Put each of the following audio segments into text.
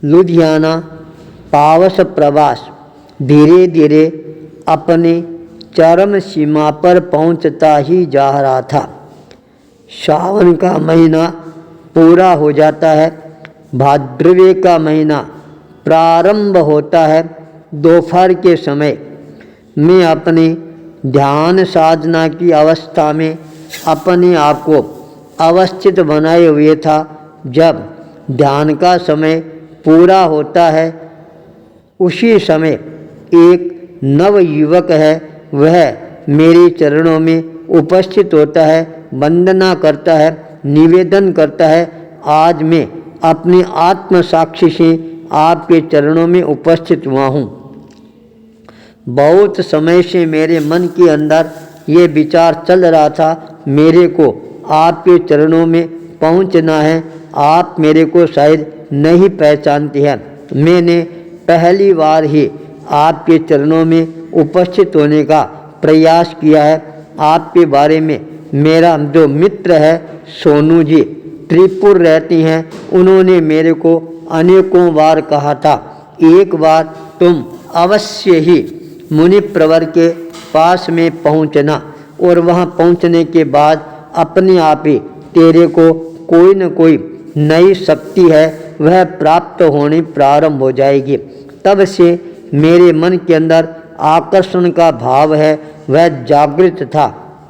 लुधियाना पावस प्रवास धीरे धीरे अपने चरम सीमा पर पहुंचता ही जा रहा था। सावन का महीना पूरा हो जाता है, भाद्रवे का महीना प्रारंभ होता है। दोपहर के समय मैं अपने ध्यान साधना की अवस्था में अपने आप को अवस्थित बनाए हुए था। जब ध्यान का समय पूरा होता है, उसी समय एक नव युवक है, वह मेरे चरणों में उपस्थित होता है, वंदना करता है, निवेदन करता है, आज मैं अपने आत्म साक्षी से आपके चरणों में उपस्थित हुआ हूँ। बहुत समय से मेरे मन के अंदर ये विचार चल रहा था, मेरे को आपके चरणों में पहुँचना है। आप मेरे को शायद नहीं पहचानती हैं। मैंने पहली बार ही आपके चरणों में उपस्थित होने का प्रयास किया है। आपके बारे में मेरा जो मित्र है सोनू जी, त्रिपुर रहती हैं, उन्होंने मेरे को अनेकों बार कहा था, एक बार तुम अवश्य ही मुनि प्रवर के पास में पहुंचना, और वहां पहुंचने के बाद अपने आप ही तेरे को कोई न कोई नई शक्ति है वह प्राप्त होनी प्रारंभ हो जाएगी। तब से मेरे मन के अंदर आकर्षण का भाव है वह जागृत था।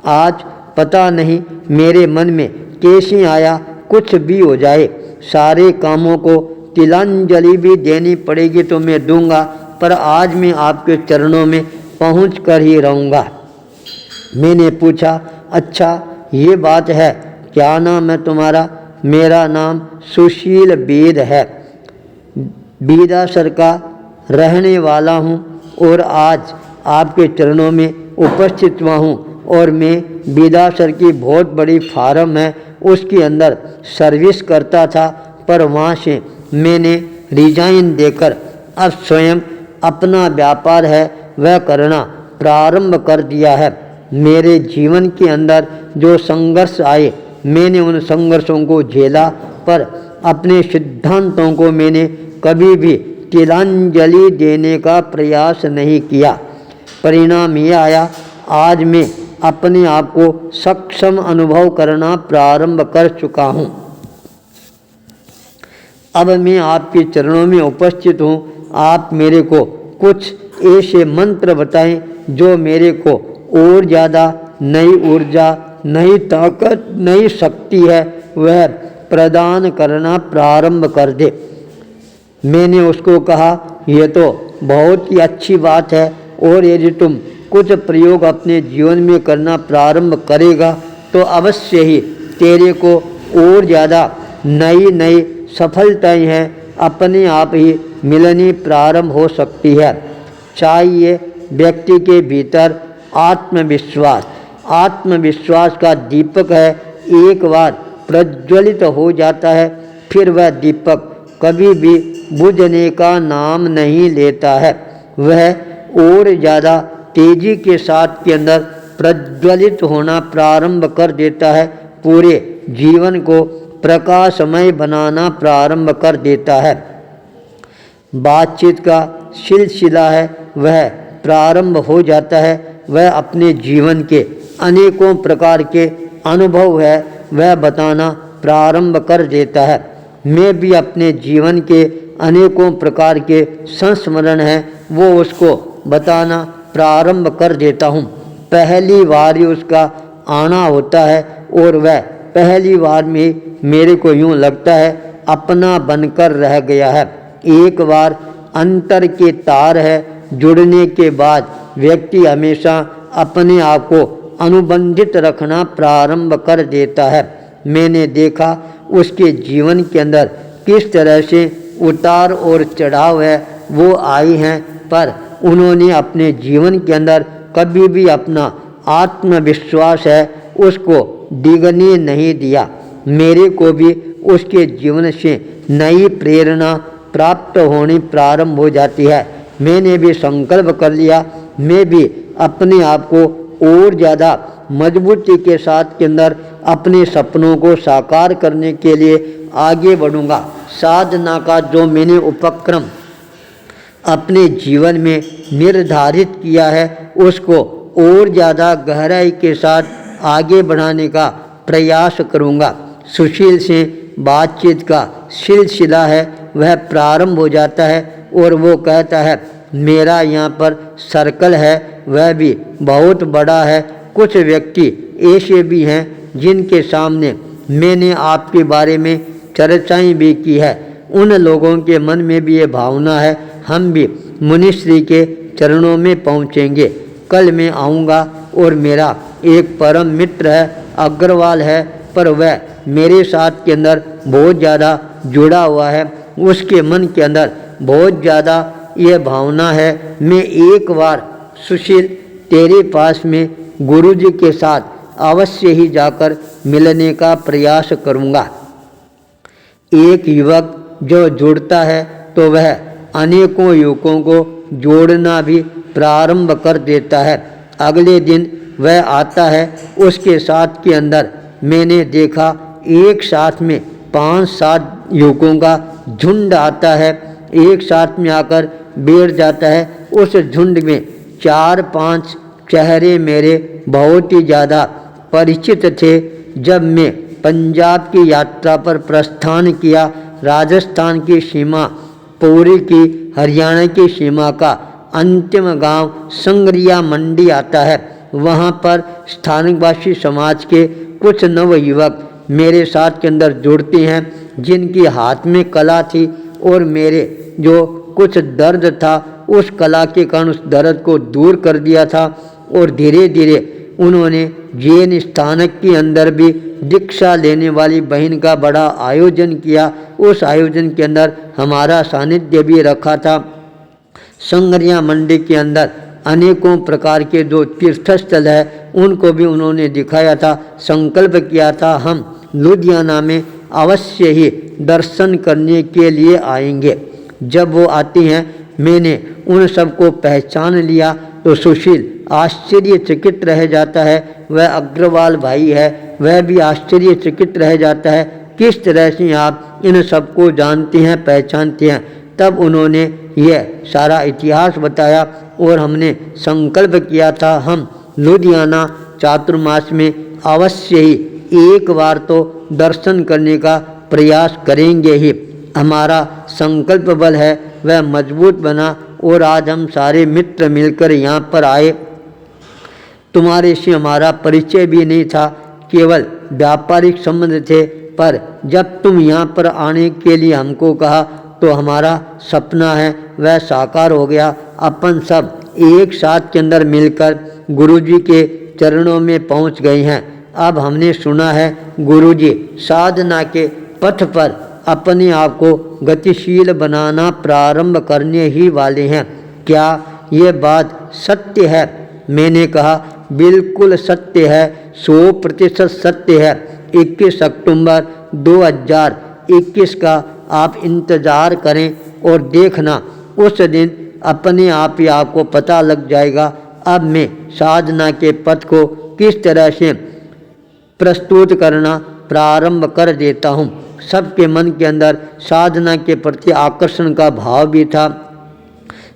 आज पता नहीं मेरे मन में कैसे आया, कुछ भी हो जाए, सारे कामों को तिलांजलि भी देनी पड़ेगी तो मैं दूंगा, पर आज मैं आपके चरणों में पहुँच कर ही रहूँगा। मैंने पूछा, अच्छा ये बात है, क्या नाम है तुम्हारा? मेरा नाम सुशील बेद है, बीदासर का रहने वाला हूँ और आज आपके चरणों में उपस्थित हुआ हूँ। और मैं बीदासर की बहुत बड़ी फार्म है उसके अंदर सर्विस करता था, पर वहाँ से मैंने रिजाइन देकर अब स्वयं अपना व्यापार है वह करना प्रारंभ कर दिया है। मेरे जीवन के अंदर जो संघर्ष आए, मैंने उन संघर्षों को झेला, पर अपने सिद्धांतों को मैंने कभी भी तिलांजलि देने का प्रयास नहीं किया। परिणाम ये आया, आज मैं अपने आप को सक्षम अनुभव करना प्रारंभ कर चुका हूँ। अब मैं आपके चरणों में उपस्थित हूँ। आप मेरे को कुछ ऐसे मंत्र बताएं जो मेरे को और ज़्यादा नई ऊर्जा, नई ताकत, नई शक्ति है वह प्रदान करना प्रारंभ कर दे। मैंने उसको कहा, यह तो बहुत ही अच्छी बात है, और यदि तुम कुछ प्रयोग अपने जीवन में करना प्रारंभ करेगा तो अवश्य ही तेरे को और ज़्यादा नई नई सफलताएं हैं अपने आप ही मिलनी प्रारंभ हो सकती है। चाहिए व्यक्ति के भीतर आत्मविश्वास। आत्मविश्वास का दीपक है, एक बार प्रज्वलित हो जाता है फिर वह दीपक कभी भी बुझने का नाम नहीं लेता है। वह और ज़्यादा तेजी के साथ के अंदर प्रज्वलित होना प्रारंभ कर देता है, पूरे जीवन को प्रकाशमय बनाना प्रारंभ कर देता है। बातचीत का सिलसिला है वह प्रारंभ हो जाता है, वह अपने जीवन के अनेकों प्रकार के अनुभव है वह बताना प्रारंभ कर देता है। मैं भी अपने जीवन के अनेकों प्रकार के संस्मरण हैं वो उसको बताना प्रारंभ कर देता हूँ। पहली बार ही उसका आना होता है और वह पहली बार में मेरे को यूँ लगता है अपना बनकर रह गया है। एक बार अंतर के तार है, जुड़ने के बाद व्यक्ति हमेशा अपने आप को अनुबंधित रखना प्रारंभ कर देता है। मैंने देखा उसके जीवन के अंदर किस तरह से उतार और चढ़ाव है वो आई हैं, पर उन्होंने अपने जीवन के अंदर कभी भी अपना आत्मविश्वास है उसको डिगने नहीं दिया। मेरे को भी उसके जीवन से नई प्रेरणा प्राप्त होनी प्रारंभ हो जाती है। मैंने भी संकल्प कर लिया, मैं भी अपने आप को और ज़्यादा मजबूती के साथ के अंदर अपने सपनों को साकार करने के लिए आगे बढ़ूंगा। साधना का जो मैंने उपक्रम अपने जीवन में निर्धारित किया है उसको और ज़्यादा गहराई के साथ आगे बढ़ाने का प्रयास करूँगा। सुशील से बातचीत का सिलसिला है वह प्रारंभ हो जाता है और वो कहता है मेरा यहाँ पर सर्कल है वह भी बहुत बड़ा है। कुछ व्यक्ति ऐसे भी हैं जिनके सामने मैंने आपके बारे में चर्चाएं भी की है। उन लोगों के मन में भी ये भावना है हम भी मुनिश्री के चरणों में पहुँचेंगे। कल मैं आऊँगा और मेरा एक परम मित्र है अग्रवाल है, पर वह मेरे साथ के अंदर बहुत ज़्यादा जुड़ा हुआ है। उसके मन के अंदर बहुत ज़्यादा यह भावना है मैं एक बार सुशील तेरे पास में गुरुजी के साथ अवश्य ही जाकर मिलने का प्रयास करूँगा। एक युवक जो जुड़ता है तो वह अनेकों युवकों को जोड़ना भी प्रारंभ कर देता है। अगले दिन वह आता है, उसके साथ के अंदर मैंने देखा एक साथ में 5-7 युवकों का झुंड आता है, एक साथ में आकर बैठ जाता है। उस झुंड में 4-5 चेहरे मेरे बहुत ही ज़्यादा परिचित थे। जब मैं पंजाब की यात्रा पर प्रस्थान किया, राजस्थान की सीमा पूरी की हरियाणा की सीमा का अंतिम गांव संगरिया मंडी आता है। वहां पर स्थानिकवासी समाज के कुछ नवयुवक मेरे साथ के अंदर जुड़ते हैं जिनकी हाथ में कला थी और मेरे जो कुछ दर्द था उस कला के कारण उस दर्द को दूर कर दिया था। और धीरे धीरे उन्होंने जैन स्थानक के अंदर भी दीक्षा लेने वाली बहन का बड़ा आयोजन किया। उस आयोजन के अंदर हमारा सानिध्य भी रखा था। संगरिया मंडी के अंदर अनेकों प्रकार के जो तीर्थस्थल है उनको भी उन्होंने दिखाया था। संकल्प किया था हम लुधियाना में अवश्य ही दर्शन करने के लिए आएंगे। जब वो आती हैं मैंने उन सबको पहचान लिया तो सुशील आश्चर्यचकित रह जाता है। वह अग्रवाल भाई है, वह भी आश्चर्यचकित रह जाता है किस तरह से आप इन सबको जानते हैं पहचानते हैं। तब उन्होंने यह सारा इतिहास बताया और हमने संकल्प किया था हम लुधियाना चातुर्मास में अवश्य ही एक बार तो दर्शन करने का प्रयास करेंगे ही। हमारा संकल्प बल है वह मजबूत बना और आज हम सारे मित्र मिलकर यहाँ पर आए। तुम्हारे से हमारा परिचय भी नहीं था, केवल व्यापारिक संबंध थे, पर जब तुम यहाँ पर आने के लिए हमको कहा तो हमारा सपना है वह साकार हो गया। अपन सब एक साथ के अंदर मिलकर गुरुजी के चरणों में पहुँच गए हैं। अब हमने सुना है गुरुजी साधना के पथ पर अपने आप को गतिशील बनाना प्रारंभ करने ही वाले हैं। क्या ये बात सत्य है? मैंने कहा बिल्कुल सत्य है, 100% सत्य है। 21 अक्टूबर 2021 का आप इंतज़ार करें और देखना उस दिन अपने आप ही आपको पता लग जाएगा। अब मैं साधना के पथ को किस तरह से प्रस्तुत करना प्रारंभ कर देता हूँ। सबके मन के अंदर साधना के प्रति आकर्षण का भाव भी था।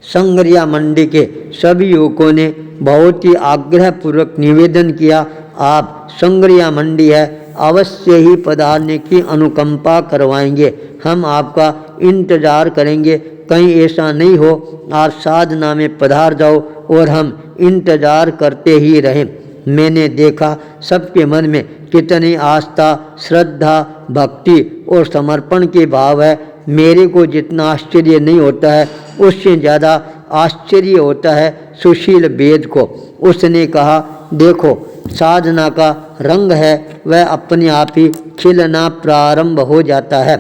संगरिया मंडी के सभी युवकों ने बहुत ही आग्रहपूर्वक निवेदन किया आप संगरिया मंडी है अवश्य ही पधारने की अनुकंपा करवाएंगे, हम आपका इंतज़ार करेंगे। कहीं ऐसा नहीं हो आप साधना में पधार जाओ और हम इंतज़ार करते ही रहें। मैंने देखा सबके मन में कितनी आस्था, श्रद्धा, भक्ति और समर्पण के भाव है। मेरे को जितना आश्चर्य नहीं होता है उससे ज़्यादा आश्चर्य होता है सुशील वेद को। उसने कहा देखो साधना का रंग है वह अपने आप ही खिलना प्रारंभ हो जाता है।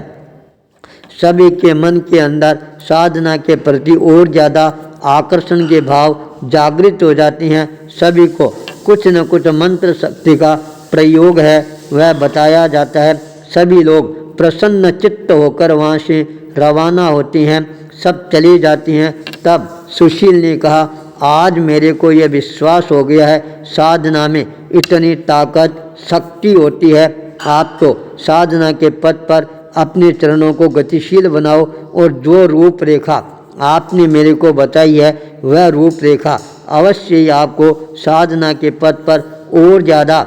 सभी के मन के अंदर साधना के प्रति और ज़्यादा आकर्षण के भाव जागृत हो जाते हैं। सभी को कुछ न कुछ मंत्र शक्ति का प्रयोग है वह बताया जाता है। सभी लोग प्रसन्न चित्त होकर वहाँ से रवाना होते हैं, सब चले जाते हैं। तब सुशील ने कहा आज मेरे को यह विश्वास हो गया है साधना में इतनी ताकत शक्ति होती है। आप तो साधना के पथ पर अपने चरणों को गतिशील बनाओ और जो रूपरेखा आपने मेरे को बताई है वह रूपरेखा अवश्य ही आपको साधना के पथ पर और ज़्यादा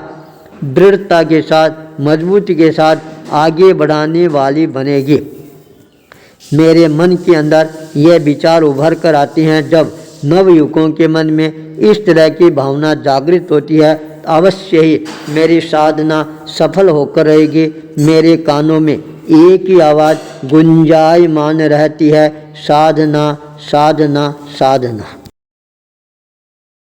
दृढ़ता के साथ मजबूती के साथ आगे बढ़ाने वाली बनेगी। मेरे मन के अंदर यह विचार उभर कर आते हैं, जब नवयुवकों के मन में इस तरह की भावना जागृत होती है अवश्य ही मेरी साधना सफल होकर रहेगी। मेरे कानों में एक ही आवाज़ गुंजायमान रहती है, साधना साधना साधना।